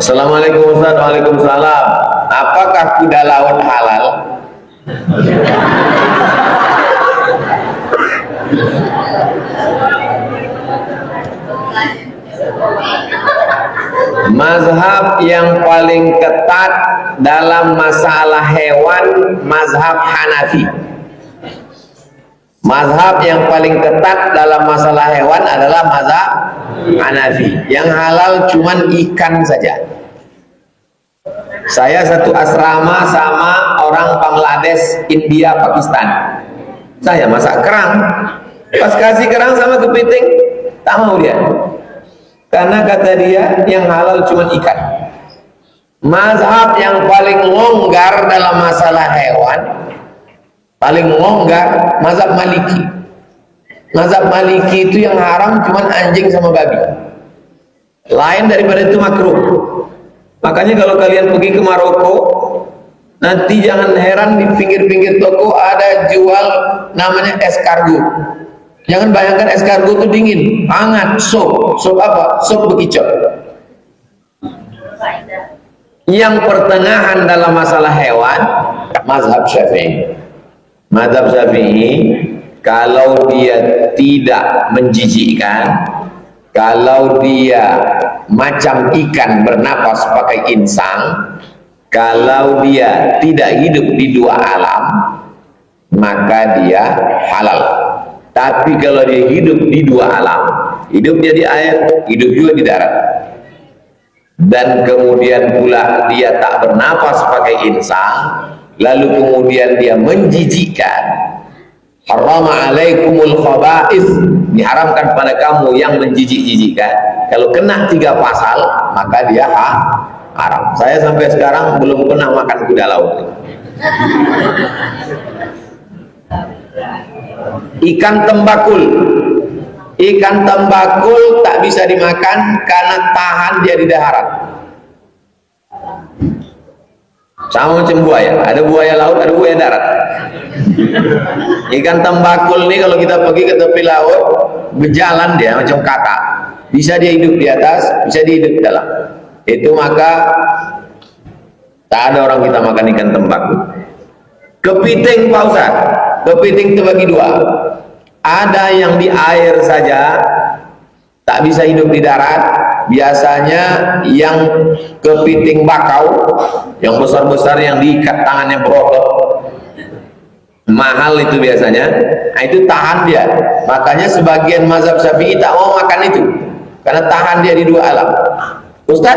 Assalamualaikum Ustaz. Waalaikumsalam. Apakah kuda laut halal? Mazhab yang paling ketat dalam masalah hewan, mazhab Hanafi. Mazhab yang paling ketat dalam masalah hewan adalah mazhab Hanafi. Yang halal cuman ikan saja. Saya satu asrama sama orang Bangladesh, India, Pakistan. Saya masak kerang. Pas kasih kerang sama kepiting, tak mau dia. Karena kata dia yang halal cuma ikan. Mazhab yang paling longgar dalam masalah hewan, paling longgar, mazhab Maliki. Mazhab Maliki itu yang haram cuma anjing sama babi. Lain daripada itu makruh. Makanya kalau kalian pergi ke Maroko, nanti jangan heran di pinggir-pinggir toko ada jual namanya escargot. Jangan bayangkan escargot itu dingin, hangat, sop. Sop apa? Sop bekicot. Yang pertengahan dalam masalah hewan, mazhab Syafi'i. Mazhab Syafi'i, kalau dia tidak menjijikkan, kalau dia macam ikan bernapas pakai insang, kalau dia tidak hidup di dua alam, maka dia halal. Tapi kalau dia hidup di dua alam, hidup dia di air, hidup juga di darat, dan kemudian pula dia tak bernapas pakai insang, lalu kemudian dia menjijikkan, harama alaikumul khaba'ith, diharamkan pada kamu yang menjijik-jijikkan. Kalau kena 3 pasal, maka dia haram. Saya sampai sekarang belum pernah makan kuda laut. Ikan tembakul. Ikan tembakul tak bisa dimakan karena tahan dia di daharan. Sama macam buaya, ada buaya laut, ada buaya darat. Ikan tembakul ini kalau kita pergi ke tepi laut, berjalan dia macam kakak. Bisa dia hidup di atas, bisa dia hidup di dalam. Itu maka tak ada orang kita makan ikan tembakul. Kepiting Pak Ustaz, kepiting terbagi 2. Ada yang di air saja, tak bisa hidup di darat. Biasanya yang kepiting bakau, yang besar-besar yang diikat tangannya berotot, mahal itu biasanya. Nah, itu tahan dia. Makanya sebagian mazhab Syafi'i tak mau makan itu, karena tahan dia di 2 alam. Ustaz,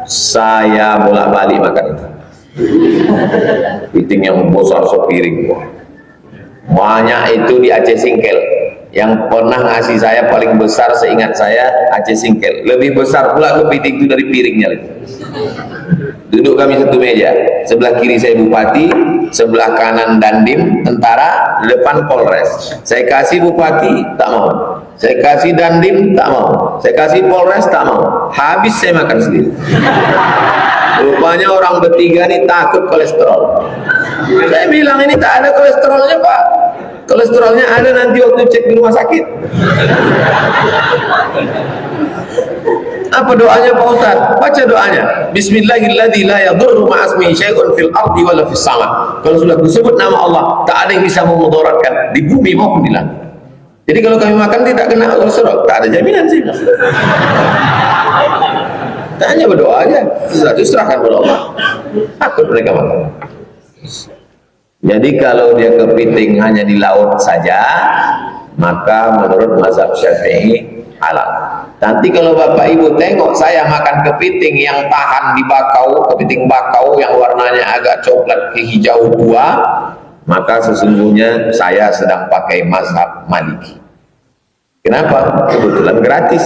saya bolak-balik makan itu. Kepiting yang besar sepiring, banyak itu di Aceh Singkil. Yang pernah ngasih saya paling besar seingat saya Aceh Singkil. Lebih besar pula kepiting itu dari piringnya. Duduk kami satu meja, sebelah kiri saya bupati, sebelah kanan dandim tentara, depan Polres. Saya kasih bupati tak mau, saya kasih dandim tak mau, saya kasih Polres tak mau. Habis saya makan sendiri. Rupanya orang bertiga ini takut kolesterol. Saya bilang ini tak ada kolesterolnya Pak. Kolesterolnya ada nanti waktu cek di rumah sakit. Apa doanya Pak Ustaz? Baca doanya. Bismillahirrahmanirrahim. La yadurru ma'asmihi syai'un fil ardi wala fis sama. Kalau sudah disebut nama Allah, tak ada yang bisa memudaratkan di bumi maupun di langit. Jadi kalau kami makan tidak kena kolesterol, tak ada jaminan sih. Tak hanya berdoa aja, sesuatu serahkan kepada Allah. Takut mereka makan. Jadi kalau dia kepiting hanya di laut saja, maka menurut mazhab Syafi'i halal. Nanti kalau Bapak Ibu tengok saya makan kepiting yang tahan di bakau, kepiting bakau yang warnanya agak coklat ke hijau tua, maka sesungguhnya saya sedang pakai mazhab Maliki. Kenapa? Kebetulan gratis.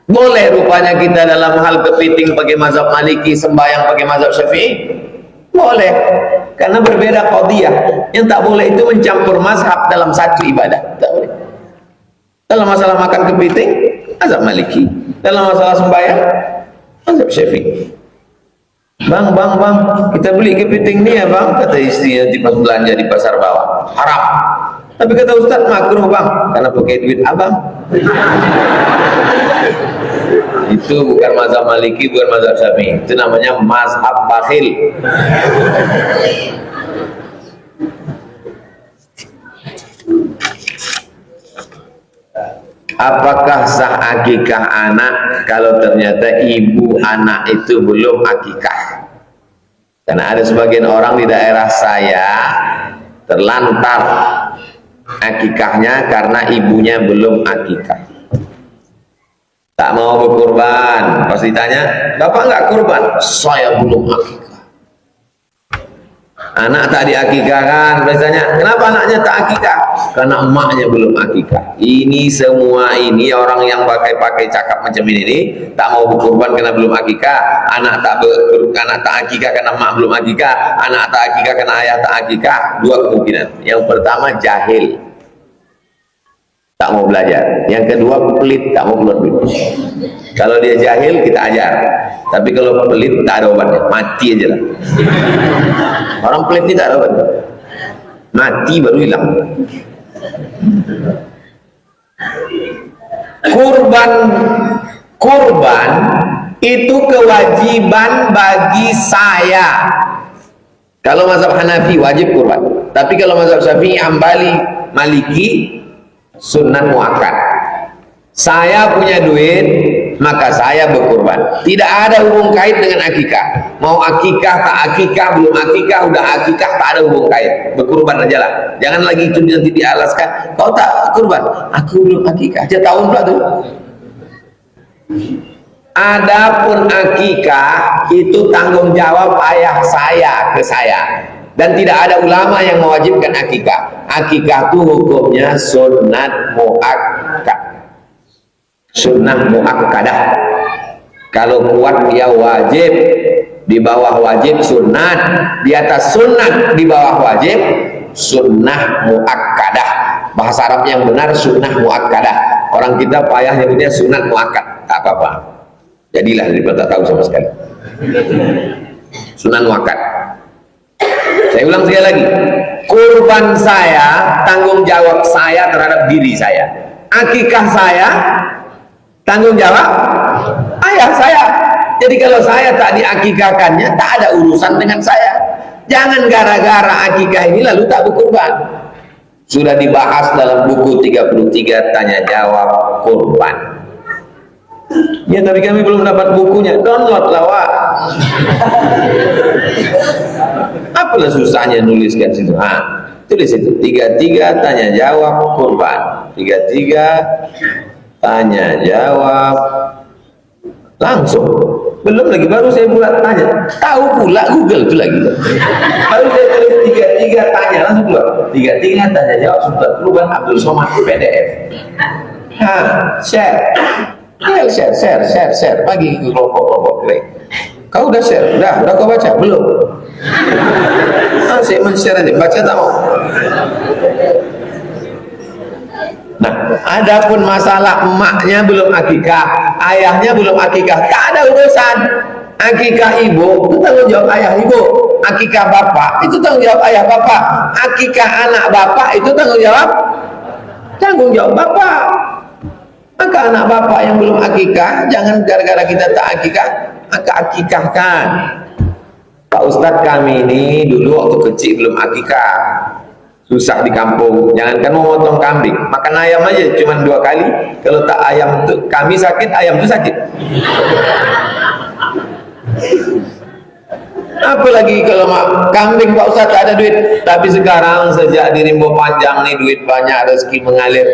Boleh rupanya kita dalam hal kepiting pakai mazhab Maliki, sembahyang pakai mazhab Syafi'i? Boleh, karena berbeda qadiyah. Yang tak boleh itu mencampur mazhab dalam satu ibadah. Tak boleh. Dalam masalah makan kepiting, mazhab Maliki. Dalam masalah sembahyang, mazhab Syafi'i. Bang, kita beli kepiting nih ya bang, kata istri nanti pas belanja di pasar bawah. Haram. Tapi kata Ustadz makruh bang, karena pakai duit abang. Itu bukan mazhab Maliki, bukan mazhab Syafi'i. Itu namanya mazhab bakhil. Apakah sah akikah anak kalau ternyata ibu anak itu belum akikah? Karena ada sebagian orang di daerah saya terlantar akikahnya karena ibunya belum akikah, tak mau berkurban. Pas ditanya, bapak nggak kurban? Saya belum akikah. Anak tak diakikahkan, biasanya kenapa anaknya tak akikah? Karena emaknya belum akikah. Ini semua ini orang yang pakai cakap macam ini tak mau berkurban karena belum akikah, anak tak akikah karena emak belum akikah, anak tak akikah karena ayah tak akikah. Dua kemungkinan. Yang pertama jahil, tak mau belajar. Yang kedua pelit, tak mau keluar duit. Kalau dia jahil kita ajar, tapi kalau pelit tak ada obatnya, mati aja lah. Orang pelit ini tak ada obatnya, mati baru hilang. Kurban itu kewajiban bagi saya. Kalau mazhab Hanafi wajib kurban, tapi kalau mazhab Syafi'i, Hambali, Maliki sunnah muakkad. Saya punya duit, maka saya berkurban. Tidak ada hubung kait dengan akikah. Mau akikah, tak akikah, belum akikah, udah akikah, tak ada hubung kait. Berkurban aja lah. Jangan lagi itu nanti dialaskan, kau tak kurban, aku belum akikah. Aja tahun pula tuh. Adapun akikah itu tanggung jawab ayah saya ke saya. Dan tidak ada ulama yang mewajibkan akikah. Akikah itu hukumnya sunnat muakkad, sunnah muakkadah. Kalau kuat dia wajib, di bawah wajib sunnat, di atas sunnat, di bawah wajib sunnah muakkadah. Bahasa Arab yang benar sunnah muakkadah. Orang kita payah nyebutnya sunnat muakkad, tak apa-apa, jadilah daripada tak tahu sama sekali. Sunnah muakkad. Saya ulang sekali lagi, kurban saya tanggung jawab saya terhadap diri saya. Akikah saya tanggung jawab ayah saya. Jadi kalau saya tak diakikahkannya, tak ada urusan dengan saya. Jangan gara-gara akikah ini lalu tak berkurban. Sudah dibahas dalam buku 33 tanya jawab kurban. Ya, tapi kami belum dapat bukunya. Download lah, Wak. Apalah susahnya nuliskan situ? Tulis itu 33 tanya jawab kurban. 33 tanya jawab langsung. Belum lagi, baru saya buat tanya. Tahu pula Google itu lagi. Baru saya tulis 33 tanya langsung keluar. 33 tanya jawab sudah kurban Abdul Somad PDF. Share. Ya, share bagi ke kelompok-kelompok lain. Kau udah share? Udah kau baca? Belum? Saya men-share aja, baca tak mau. Nah, adapun masalah emaknya belum akikah, ayahnya belum akikah, tak ada urusan. Akikah ibu itu tanggung jawab ayah ibu, akikah bapak itu tanggung jawab ayah bapak, akikah anak bapak itu tanggung jawab bapak. Maka anak bapak yang belum akikah, jangan gara-gara kita tak akikah, maka akikahkan. Pak Ustadz, kami ini dulu waktu kecil belum akikah, susah di kampung. Jangankan mau potong kambing, makan ayam aja cuma 2 kali. Kalau tak ayam tuh kami sakit, ayam tuh sakit. Apalagi kalau kambing Pak Ustadz tak ada duit. Tapi sekarang sejak di Rimbo Panjang nih duit banyak, rezeki mengalir.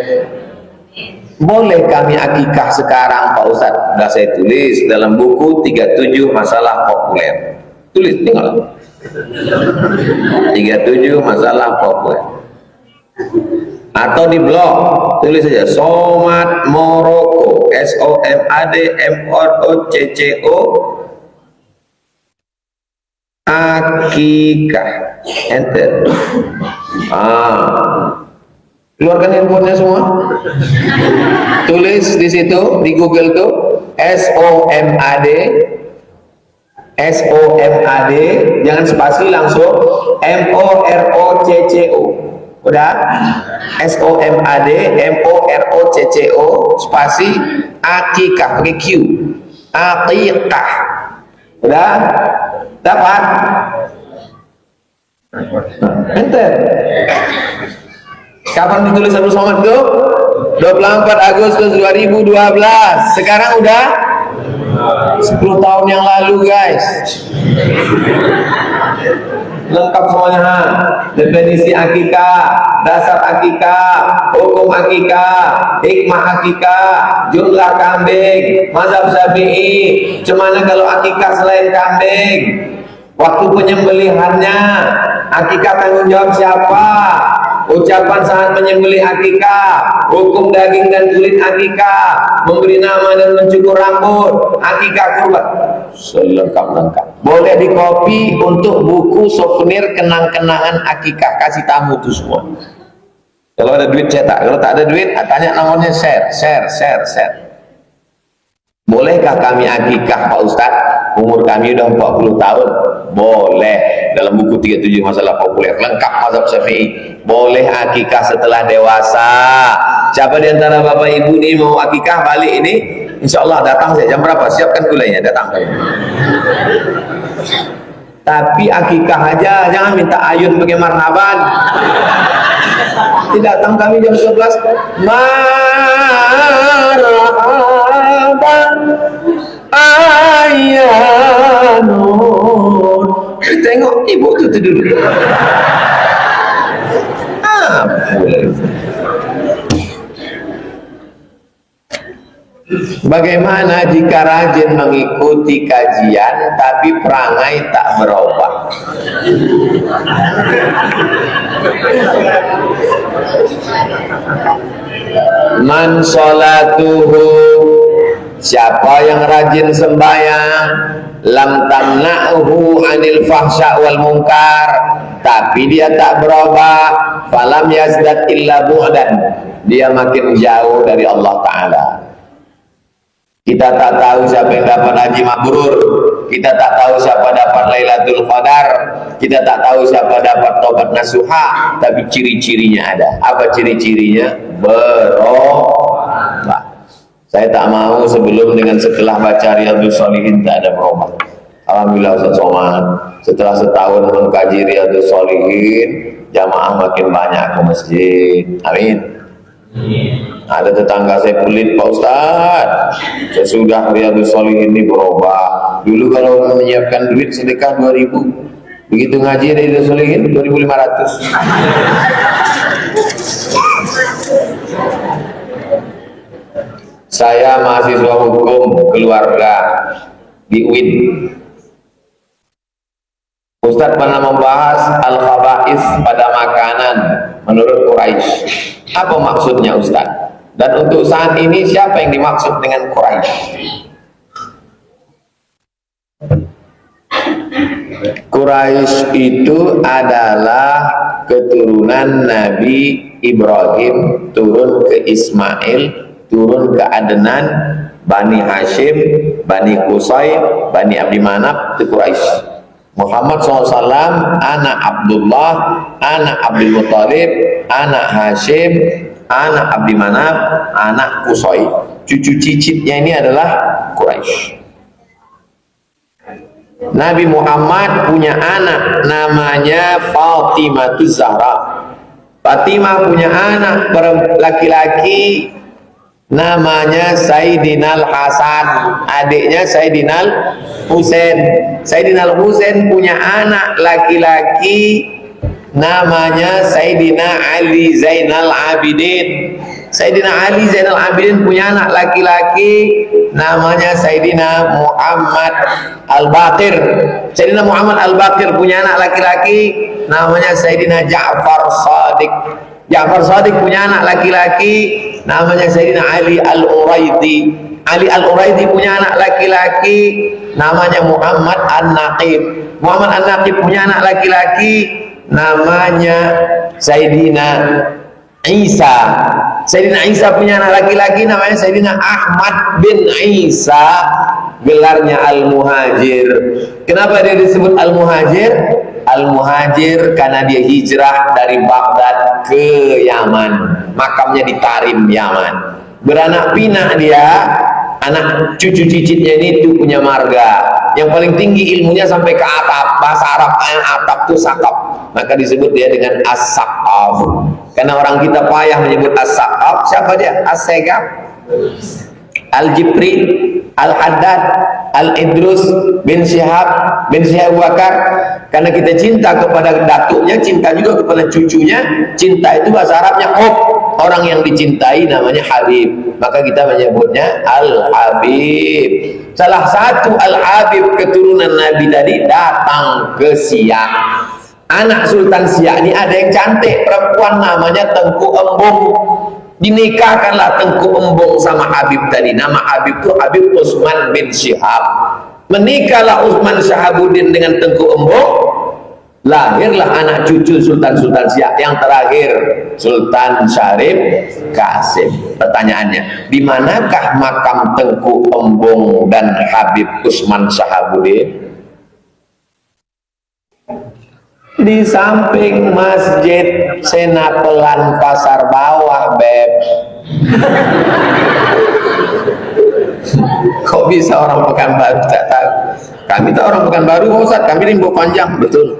Boleh kami akikah sekarang Pak Ustadz? Sudah saya tulis dalam buku 37 masalah populer. Tulis, tinggal 37 masalah populer. Atau di blog tulis saja Somad Morocco, SOMADMOROCCO akikah, enter. Keluarkan handphonenya semua, tulis di situ di Google tuh SOMAD, jangan spasi, langsung MOROCCO Udah? SOMAD MOROCCO spasi akikah pakai Q. Akikah. Udah? Dapat? Enter. Kapan ditulis Abdul Somad itu? 24 Agustus 2012. Sekarang udah 10 tahun yang lalu, guys. Lengkap semuanya. Definisi akikah, dasar akikah, hukum akikah, hikmah akikah, jumlah kambing, mazhab Syafi'i, cemana kalau akikah selain kambing, waktu penyembelihannya, akikah tanggung jawab siapa, ucapan saat menyembelih akikah, hukum daging dan kulit akikah, memberi nama dan mencukur rambut, akikah kurban, selengkap-lengkap. Boleh dikopi untuk buku souvenir kenang-kenangan akikah, kasih tamu tuh semua. Kalau ada duit cetak, kalau tak ada duit tanya nomornya, share. Bolehkah kami akikah Pak Ustadz? Umur kami udah 40 tahun. Boleh. Dalam buku 37 masalah populer lengkap mazhab Syafi'i. Boleh akikah setelah dewasa. Siapa di antara bapak ibu nih mau akikah balik ini? Insya Allah datang saya jam berapa? Siapkan gulanya, datang. Tapi akikah aja, jangan minta ayun pakai marhaban. Tidak, datang kami jam 11. Marhaban ayanun. Tengok ibu tu duduk. Bagaimana jika rajin mengikuti kajian tapi perangai tak berubah? Man sholatuhu, siapa yang rajin sembahyang, lam tamna'uhu anil fahsya wal munkar, tapi dia tak berubah, falam yazdad illa bu'dan, dia makin jauh dari Allah Ta'ala. Kita tak tahu siapa yang dapat haji mabrur, kita tak tahu siapa dapat Lailatul Qadar, kita tak tahu siapa dapat tobat nasuha, tapi ciri-cirinya ada. Apa ciri-cirinya? Berubah. Saya tak mau sebelum dengan setelah baca Riyadhus Shalihin tak ada berubah. Alhamdulillah Ustaz Somad, setelah setahun mengkaji Riyadhus Shalihin, jamaah makin banyak ke masjid. Amin. Ada tetangga saya pelit, Pak Ustaz, sesudah Riyadhus Shalihin ini berubah. Dulu kalau menyiapkan duit sedekah 2.000, begitu ngaji Riyadhus Shalihin 2.500. Saya mahasiswa hukum keluarga di UIN. Ustadz pernah membahas al-khaba'is pada makanan menurut Quraisy. Apa maksudnya Ustadz? Dan untuk saat ini siapa yang dimaksud dengan Quraisy? Quraisy itu adalah keturunan Nabi Ibrahim turun ke Ismail, turun ke Adnan, Bani Hashim, Bani Qusay, Bani Abdi Manaf, itu Quraisy. Muhammad SAW, anak Abdullah, anak Abdul Muttalib, anak Hashim, anak Abdi Manaf, anak Qusay. Cucu cicitnya ini adalah Quraisy. Nabi Muhammad punya anak namanya Fatimah Zahra. Fatimah punya anak laki-laki namanya Sayyidina Hasan, adiknya Sayyidina Husain. Sayyidina Husain punya anak laki-laki namanya Sayyidina Ali Zainal Abidin. Sayyidina Ali Zainal Abidin punya anak laki-laki namanya Sayyidina Muhammad Al-Baqir. Sayyidina Muhammad Al-Baqir punya anak laki-laki namanya Sayyidina Ja'far Shadiq. Ja'far Shadiq punya anak laki-laki namanya Sayyidina Ali Al-Uraidi. Ali Al-Uraidi punya anak laki-laki namanya Muhammad An-Naqib. Muhammad An-Naqib punya anak laki-laki namanya Sayyidina Isa. Sayyidina Isa punya anak laki-laki namanya Sayyidina Ahmad bin Isa, gelarnya Al-Muhajir. Kenapa dia disebut Al-Muhajir? Al-Muhajir karena dia hijrah dari Baghdad ke Yaman, makamnya di Tarim, Yaman. Beranak pinak dia, anak cucu cicitnya ini tuh punya marga yang paling tinggi ilmunya sampai ke atap. Bahasa Arab atap tuh sakap, maka disebut dia dengan as-saqaf. Karena orang kita payah menyebut as-saqaf. Siapa dia? As-Segaf, Al-Jibri, Al-Haddad, Al-Idrus bin Syihab Bakar. Karena kita cinta kepada datuknya, cinta juga kepada cucunya. Cinta itu bahasa Arabnya hub. Orang yang dicintai namanya Habib, maka kita menyebutnya Al-Habib. Salah satu Al-Habib keturunan Nabi tadi datang ke Siak. Anak Sultan Siak ini ada yang cantik, perempuan namanya Tengku Embung. Dinikahkanlah Tengku Embung sama Habib tadi. Nama Habib itu Habib Utsman bin Syihab. Menikahlah Utsman Syahabuddin dengan Tengku Embung. Lahirlah anak cucu Sultan-Sultan Siak. Yang terakhir Sultan Syarif Qasim. Pertanyaannya, di manakah makam Tengku Embung dan Habib Utsman Syahabuddin? Di samping Masjid Senapelan Pasar Bawah, Beb. Kok bisa orang Pekanbaru tak tahu? Kami tak orang Pekanbaru, Ustaz, kami Limbo Panjang, betul.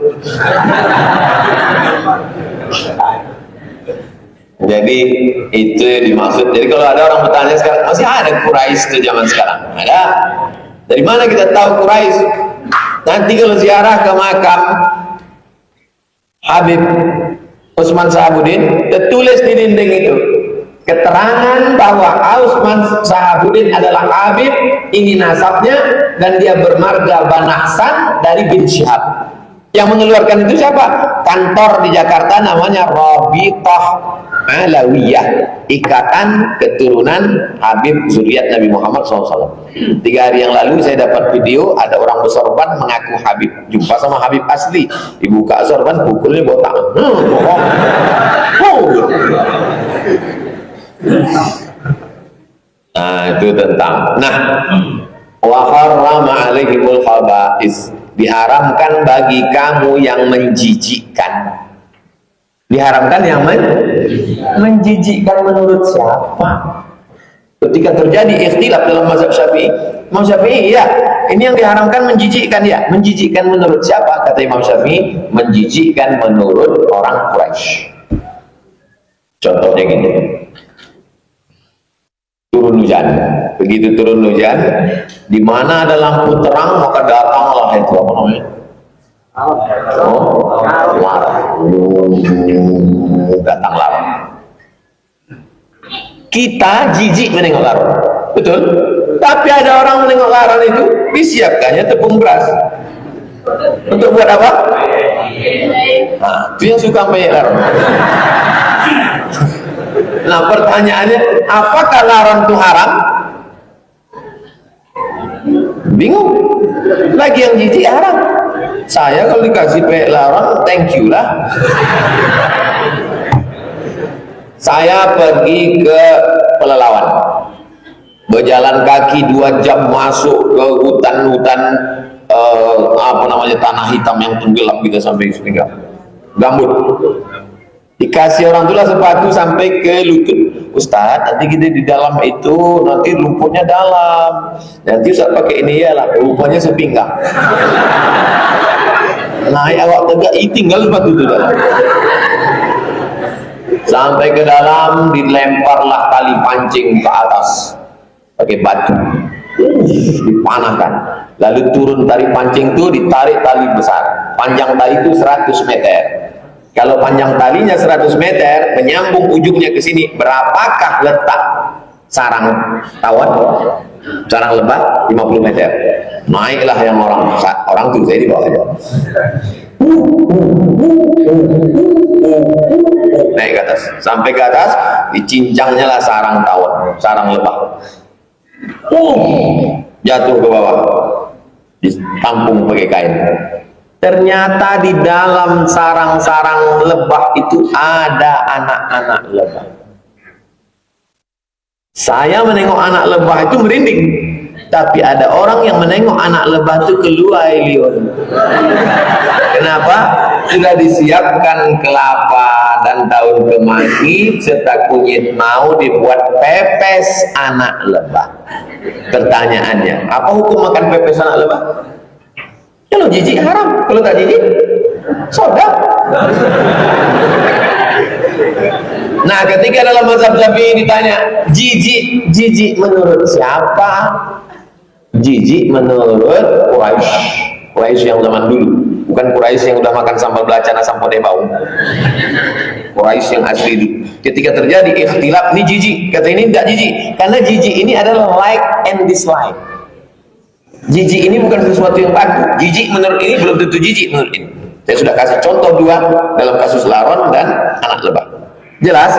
Jadi itu dimaksud. Jadi kalau ada orang bertanya sekarang, masih ada Quraisy itu zaman sekarang? Ada. Dari mana kita tahu Quraisy? Nanti kalau ziarah ke makam Habib Utsman Syahabuddin, tertulis di dinding itu keterangan bahwa Utsman Syahabuddin adalah Habib, ini nasabnya, dan dia bermarga Banahsan dari bin Syihab. Yang mengeluarkan itu siapa? Kantor di Jakarta namanya Rabithah Alawiyah, Ikatan Keturunan Habib Zuriat Nabi Muhammad SAW. 3 hari yang lalu saya dapat video, ada orang bersorban mengaku Habib, jumpa sama Habib asli, dibuka sorban, pukulnya botak. Nah itu tentang. Nah, wa harrama alaihimul khaba'is, diharamkan bagi kamu yang menjijikkan. Diharamkan yang menjijikkan menurut siapa? Ketika terjadi ikhtilaf dalam mazhab Syafi'i, Imam Syafi'i, ya, ini yang diharamkan menjijikkan, ya. Menjijikkan menurut siapa? Kata Imam Syafi'i, menjijikkan menurut orang Quraisy. Contohnya gini, turun hujan. Begitu turun hujan, di mana ada lampu terang, maka datanglah itu apa namanya? Datang larang. Kita jijik menengok larang, betul? Tapi ada orang menengok larang itu disiapkannya tepung beras. Untuk buat apa? Nah, itu yang suka banyak larang. Nah, pertanyaannya, apakah larang itu haram? Bingung. Lagi yang jijik haram. Saya kalau dikasih pek larang, thank you lah. Saya pergi ke Pelalawan, berjalan kaki 2 jam masuk ke hutan-hutan apa namanya, tanah hitam yang tenggelam, kita sampai sepinggang gambut. Dikasih orang tua sepatu sampai ke lutut. Ustaz, nanti kita di dalam itu nanti lumpurnya dalam, nanti Ustaz pakai ini ya lah, rupanya sepinggang. Naik awak tegak, tinggal sepatu itu dalam. Sampai ke dalam, dilemparlah tali pancing ke atas pakai batu, dipanahkan, lalu turun tali pancing itu, ditarik tali besar, panjang tali itu 100 meter. Kalau panjang talinya 100 meter, menyambung ujungnya ke sini, berapakah letak sarang tawon? Sarang lebah 50 meter. Naiklah yang orang tuh, saya di bawah aja. Naik ke atas, sampai ke atas, dicincangnya lah sarang tawon, sarang lebah. Jatuh ke bawah, ditampung pakai kain. Ternyata di dalam sarang-sarang lebah itu ada anak-anak lebah. Saya menengok anak lebah itu merinding. Tapi ada orang yang menengok anak lebah itu keluar liur. Kenapa? Sudah disiapkan kelapa dan daun kemangi serta kunyit mau dibuat pepes anak lebah. Pertanyaannya, apa hukum makan pepes anak lebah? Kalau jijik haram, kalau tak jijik sodak. Nah, ketika dalam mazhab Syafi'i ditanya, jijik menurut siapa? Jijik menurut Quraisy yang zaman dulu, bukan Quraisy yang udah makan sambal belacan asam pode bau. Quraisy yang asli dulu. Ketika terjadi ikhtilaf, ini jijik, kata ini tidak jijik, karena jijik ini adalah like and dislike. Jijik ini bukan sesuatu yang bagus. Jijik menurut ini belum tentu jijik menurut ini. Saya sudah kasih contoh dua dalam kasus laron dan anak lebah. Jelas?